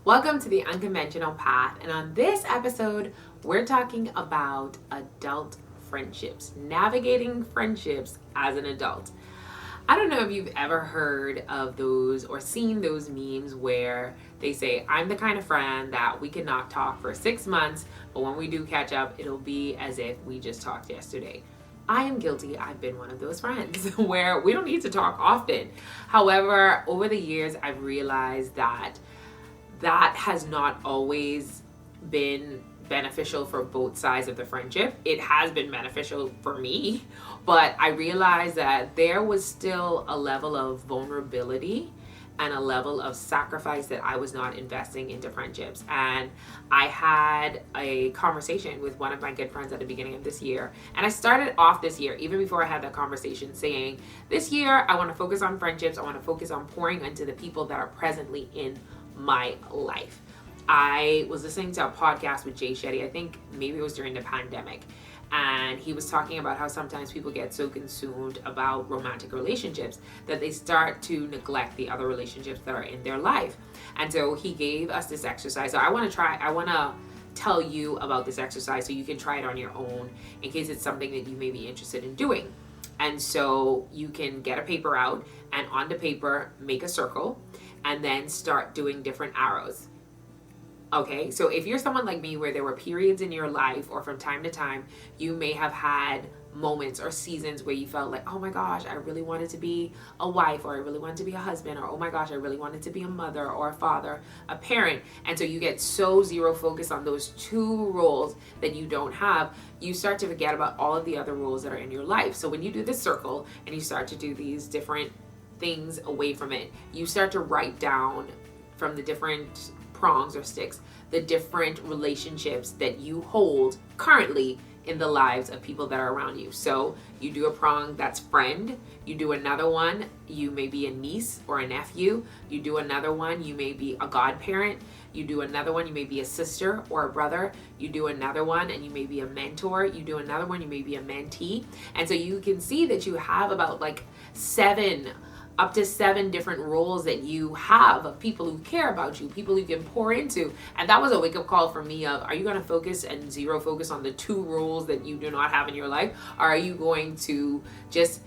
Welcome to the Unconventional Path, and on this episode, we're talking about adult friendships, navigating friendships as an adult. I don't know if you've ever heard of those or seen those memes where they say, I'm the kind of friend that we cannot talk for 6 months, but when we do catch up, it'll be as if we just talked yesterday. I am guilty. I've been one of those friends where we don't need to talk often. However, over the years, I've realized that has not always been beneficial for both sides of the friendship. It has been beneficial for me, but I realized that there was still a level of vulnerability and a level of sacrifice that I was not investing into friendships. And I had a conversation with one of my good friends at the beginning of this year. And I started off this year, even before I had that conversation, saying, this year I want to focus on friendships. I want to focus on pouring into the people that are presently in my life. I was listening to a podcast with Jay Shetty. I think maybe it was during the pandemic. And he was talking about how sometimes people get so consumed about romantic relationships that they start to neglect the other relationships that are in their life. And so he gave us this exercise. So I want to tell you about this exercise so you can try it on your own in case it's something that you may be interested in doing. And so you can get a paper out and on the paper, make a circle and then start doing different arrows. Okay, so if you're someone like me where there were periods in your life or from time to time, you may have had moments or seasons where you felt like, oh my gosh, I really wanted to be a wife, or I really wanted to be a husband, or oh my gosh, I really wanted to be a mother or a father, a parent. And so you get so zero focused on those two roles that you don't have, you start to forget about all of the other roles that are in your life. So when you do this circle and you start to do these different things away from it, you start to write down from the different prongs or sticks the different relationships that you hold currently in the lives of people that are around you. So you do a prong that's friend, you do another one, you may be a niece or a nephew, you do another one, you may be a godparent, you do another one, you may be a sister or a brother, you do another one and you may be a mentor, you do another one, you may be a mentee. And so you can see that you have about up to 7 different roles that you have of people who care about you, people you can pour into. And that was a wake-up call for me of, are you going to focus and zero focus on the 2 roles that you do not have in your life? Or are you going to just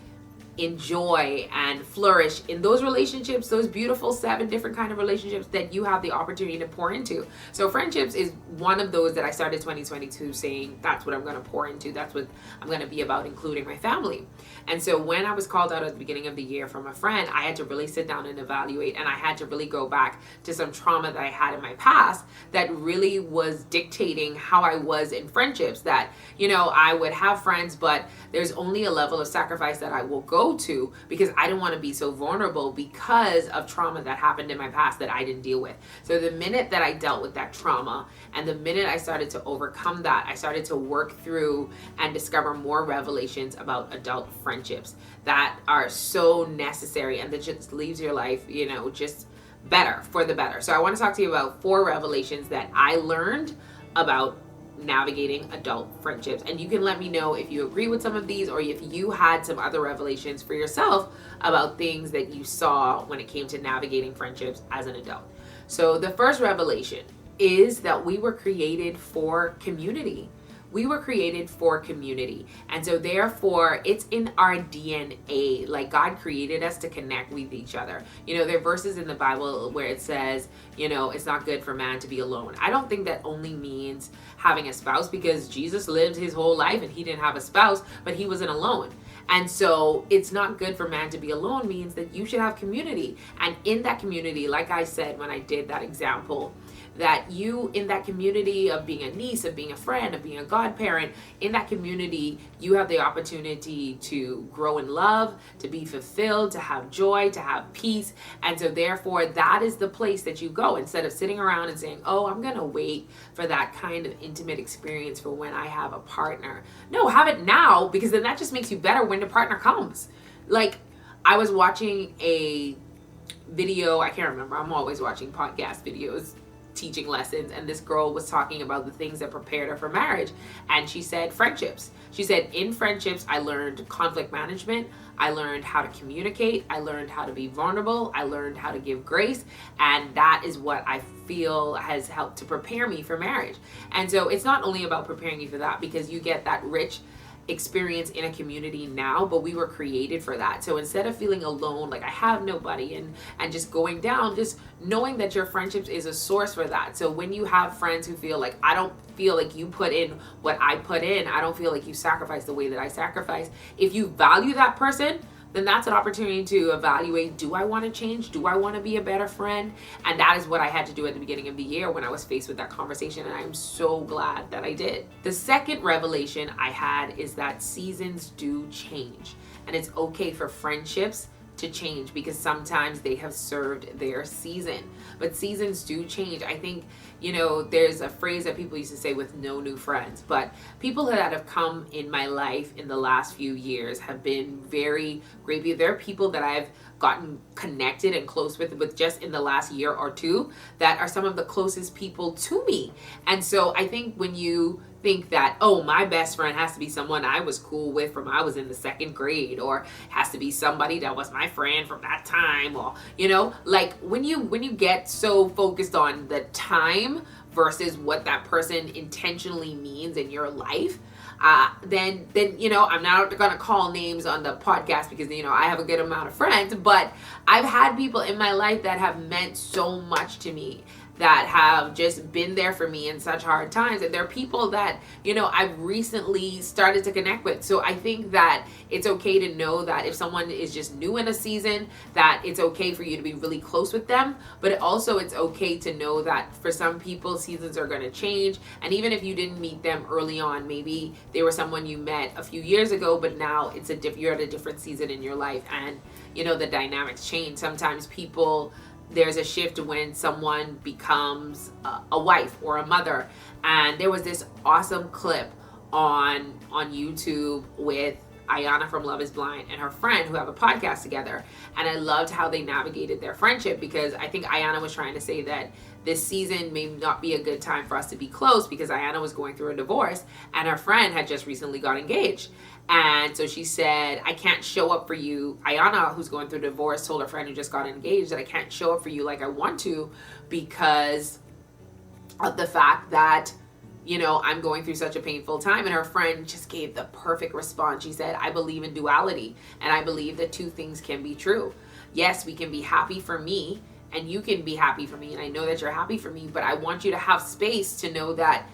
enjoy and flourish in those relationships, those beautiful 7 different kind of relationships that you have the opportunity to pour into? So friendships is one of those that I started 2022 saying, that's what I'm going to pour into. That's what I'm going to be about, including my family. And so when I was called out at the beginning of the year from a friend, I had to really sit down and evaluate, and I had to really go back to some trauma that I had in my past that really was dictating how I was in friendships. That, I would have friends, but there's only a level of sacrifice that I will go to because I didn't want to be so vulnerable because of trauma that happened in my past that I didn't deal with. So the minute that I dealt with that trauma and the minute I started to overcome that, I started to work through and discover more revelations about adult friendships that are so necessary and that just leaves your life, just better, for the better. So I want to talk to you about 4 revelations that I learned about navigating adult friendships, and you can let me know if you agree with some of these or if you had some other revelations for yourself about things that you saw when it came to navigating friendships as an adult. So the first revelation is that we were created for community. We were created for community. And so therefore it's in our DNA. Like, God created us to connect with each other. There are verses in the Bible where it says, it's not good for man to be alone. I don't think that only means having a spouse, because Jesus lived his whole life and he didn't have a spouse, but he wasn't alone. And so it's not good for man to be alone means that you should have community. And in that community, like I said when I did that example, that you, in that community of being a niece, of being a friend, of being a godparent, in that community, you have the opportunity to grow in love, to be fulfilled, to have joy, to have peace. And so therefore, that is the place that you go instead of sitting around and saying, oh, I'm going to wait for that kind of intimate experience for when I have a partner. No, have it now, because then that just makes you better when the partner comes. Like, I was watching a video, I can't remember, I'm always watching podcast videos teaching lessons, and this girl was talking about the things that prepared her for marriage. And she said friendships. She said, in friendships, I learned conflict management. I learned how to communicate. I learned how to be vulnerable. I learned how to give grace. And that is what I feel has helped to prepare me for marriage. And so it's not only about preparing you for that, because you get that rich experience in a community now, but we were created for that. So instead of feeling alone, like I have nobody, and just going down, just knowing that your friendships is a source for that. So when you have friends who feel like, I don't feel like you put in what I put in, I don't feel like you sacrifice the way that I sacrifice, if you value that person, then that's an opportunity to evaluate, do I want to change? Do I want to be a better friend? And that is what I had to do at the beginning of the year when I was faced with that conversation, and I'm so glad that I did. The second revelation I had is that seasons do change, and it's okay for friendships to change, because sometimes they have served their season. But seasons do change. I think, there's a phrase that people used to say, with no new friends, but people that have come in my life in the last few years have been very great. There are people that I've gotten connected and close with just in the last year or two that are some of the closest people to me. And so I think when you think that, oh, my best friend has to be someone I was cool with from I was in the second grade, or has to be somebody that was my friend from that time, or like when you get so focused on the time versus what that person intentionally means in your life, then I'm not gonna call names on the podcast, because I have a good amount of friends, but I've had people in my life that have meant so much to me, that have just been there for me in such hard times. And they're people that, I've recently started to connect with. So I think that it's okay to know that if someone is just new in a season, that it's okay for you to be really close with them. But also it's okay to know that for some people, seasons are going to change. And even if you didn't meet them early on, maybe they were someone you met a few years ago, but now you're at a different season in your life, and the dynamics change. Sometimes there's a shift when someone becomes a wife or a mother. And there was this awesome clip on YouTube with Ayana from Love is Blind and her friend, who have a podcast together. And I loved how they navigated their friendship, because I think Ayana was trying to say that this season may not be a good time for us to be close, because Ayana was going through a divorce and her friend had just recently got engaged. And so she said, I can't show up for you. Ayana, who's going through a divorce, told her friend who just got engaged that I can't show up for you like I want to, because of the fact that I'm going through such a painful time. And her friend just gave the perfect response. She said, I believe in duality, and I believe that two things can be true. Yes, we can be happy for me, and you can be happy for me, and I know that you're happy for me, but I want you to have space to know that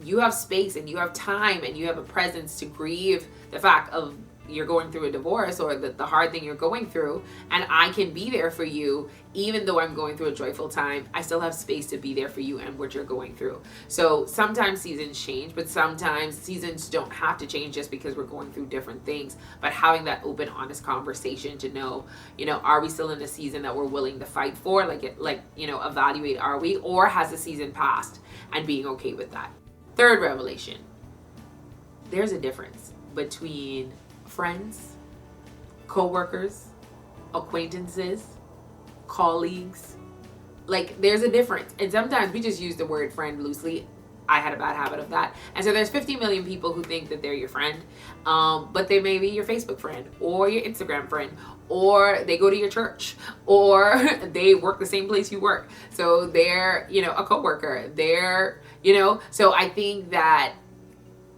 you have space and you have time and you have a presence to grieve the fact of you're going through a divorce, or the hard thing you're going through, and I can be there for you. Even though I'm going through a joyful time, I still have space to be there for you and what you're going through. So sometimes seasons change, but sometimes seasons don't have to change just because we're going through different things. But having that open, honest conversation to know, are we still in a season that we're willing to fight for? Evaluate, are we, or has the season passed, and being okay with that. Third revelation, there's a difference between friends, co-workers, acquaintances, colleagues. There's a difference. And sometimes we just use the word friend loosely. I had a bad habit of that. And so there's 50 million people who think that they're your friend, but they may be your Facebook friend or your Instagram friend, or they go to your church, or they work the same place you work. So they're, a coworker. So I think that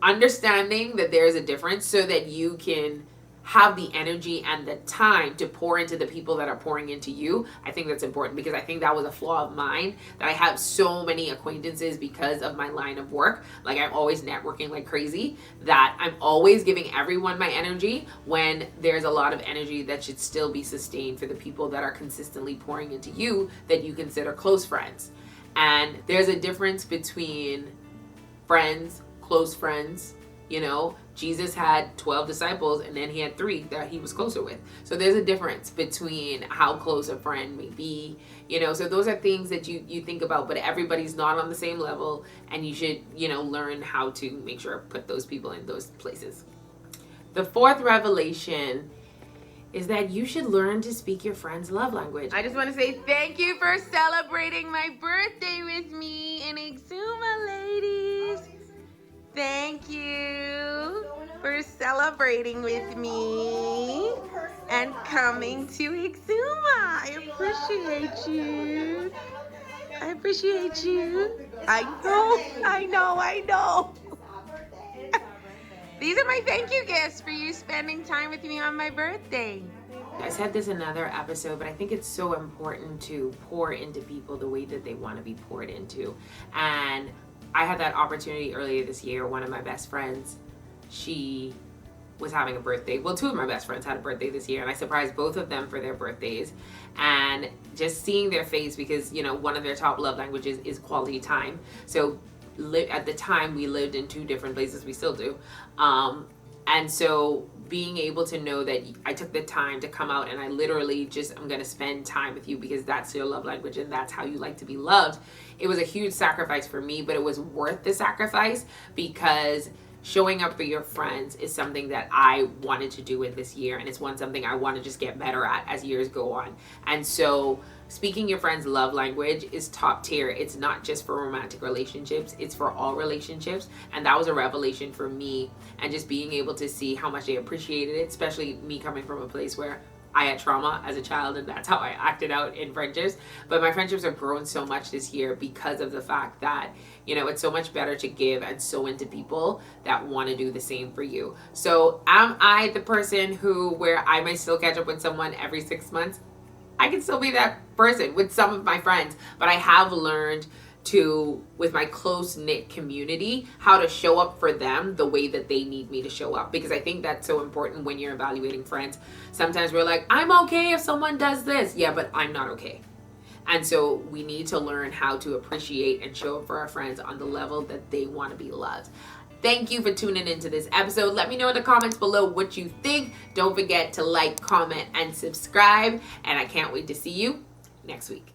understanding that there's a difference, so that you can have the energy and the time to pour into the people that are pouring into you, I think that's important, because I think that was a flaw of mine, that I have so many acquaintances because of my line of work. I'm always networking like crazy, that I'm always giving everyone my energy, when there's a lot of energy that should still be sustained for the people that are consistently pouring into you, that you consider close friends. And there's a difference between friends, close friends. Jesus had 12 disciples, and then he had 3 that he was closer with. So there's a difference between how close a friend may be, so those are things that you think about, but everybody's not on the same level, and you should, learn how to make sure to put those people in those places. The fourth revelation is that you should learn to speak your friend's love language. I just want to say thank you for celebrating my birthday with me in Exuma, ladies. Thank you for celebrating with me and coming to Exuma. I appreciate you. I appreciate you. I know. These are my thank you gifts for you spending time with me on my birthday. I said this in another episode, but I think it's so important to pour into people the way that they want to be poured into. And I had that opportunity earlier this year. One of my best friends, she was having a birthday. Well, two of my best friends had a birthday this year, and I surprised both of them for their birthdays. And just seeing their face, because, you know, one of their top love languages is quality time. So at the time, we lived in two different places. We still do. And so being able to know that I took the time to come out and I literally just, I'm going to spend time with you because that's your love language and that's how you like to be loved. It was a huge sacrifice for me, but it was worth the sacrifice because showing up for your friends is something that I wanted to do in this year. And it's something I want to just get better at as years go on. And so speaking your friend's love language is top tier. It's not just for romantic relationships, it's for all relationships. And that was a revelation for me. And just being able to see how much they appreciated it, especially me coming from a place where I had trauma as a child and that's how I acted out in friendships. But my friendships have grown so much this year because of the fact that, you know, it's so much better to give and sow into people that want to do the same for you. So am I the person where I might still catch up with someone every 6 months? I can still be that person with some of my friends, but I have learned to, with my close-knit community, how to show up for them the way that they need me to show up, because I think that's so important when you're evaluating friends. Sometimes we're like, I'm okay if someone does this. Yeah, but I'm not okay. And so we need to learn how to appreciate and show up for our friends on the level that they want to be loved. Thank you for tuning into this episode. Let me know in the comments below what you think. Don't forget to like, comment, and subscribe. And I can't wait to see you next week.